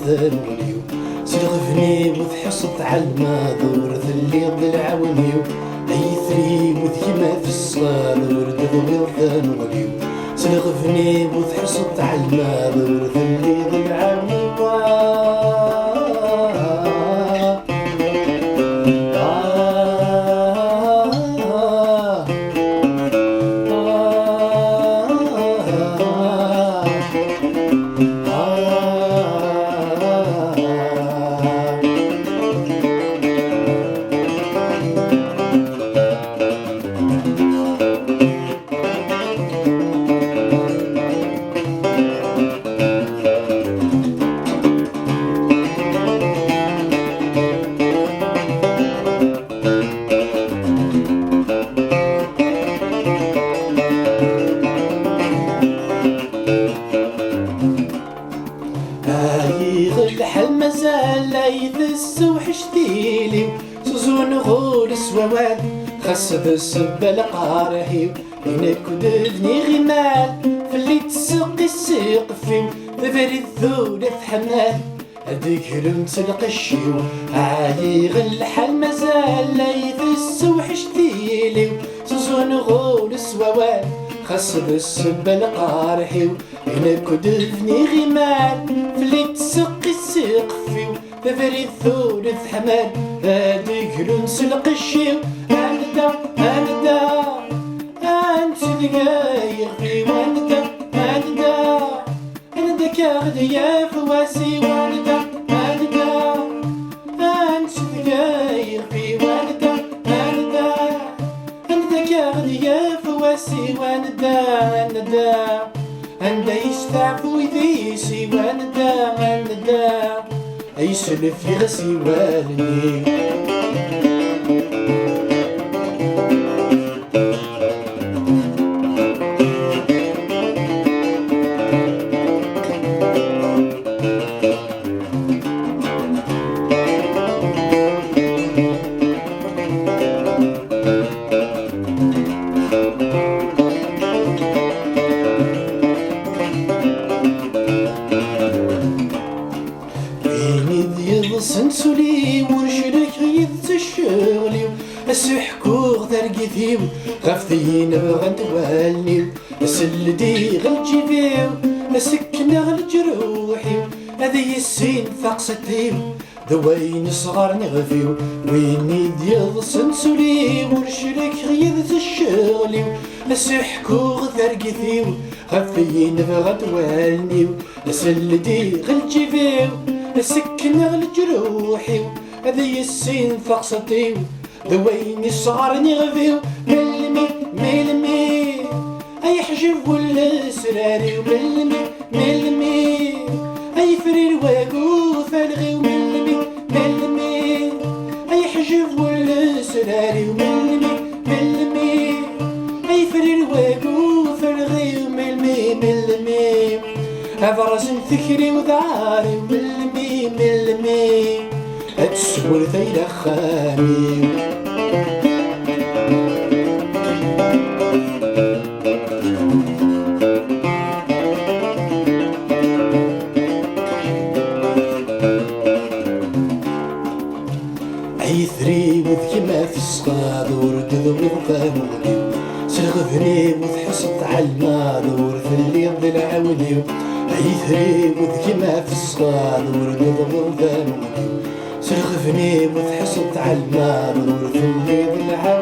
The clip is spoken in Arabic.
ذنوليو سلغفني وتحصت على الماذور ذلي ضلعونيو أي ثري وذيما في الصغار ذلي ذنوليو سلغفني وتحصت على الماذور ذلي ضلعونيو الحل مازال لا يدس وحشتيلي سوزون غول سوان خاص السبة القارحيو هناك ودفني غمال فاللي تسقي السيق فيو ذبري الذولة حمال هديك هلم تلقى الشيو عالي الحل مازال لا يدس وحشتيلي سوزون غول سوان خاص السبة القارحيو هناك ودفني غمال فاللي تسقي السيق فيو ذبري الثولث حمال هاديك نسلق الشيو أندا أنت دقايق في أندا كاغدي يا فواسي أنت دقايق في أندا كاغدي يا فواسي أندا يستعفو يديسي أندا يسلف يغسي والني سنسولي ورجلك غيث الشغليو السحكوغ ترقيثيو غفتين بغا توالنيو السلدي غالجيفيو السكنة غالجروحيو هذي السين ثقستيو ذوين صغار نغفيو وين ديال سنسولي ورجلك غيث الشغليو السحكوغ ترقيثيو غفتين بغا توالنيو السلدي غالجيفيو السكنة غالجروحيو هذي السين ثقستيو ذوين الصغار نغفيو ملمي أي حجب ولا سراريو ملمي أي فرير واقوف الغيو ملمي أي حجب ولا سراريو ملمي أي فرير واقوف الغيو ملمي هذا رزم ثكري وذعاري ملمي أتسول ثيلا خامي أي ثري وذكما في الصغاد ورد ذوي ضفاموليو سلغفني وتحصت على الماذور في اللي ضلع وليو أي ثري وذكما في الصغاد ورد ذوي ضفاموليو سلغفني وتحصت على الماذور في اللي ضلع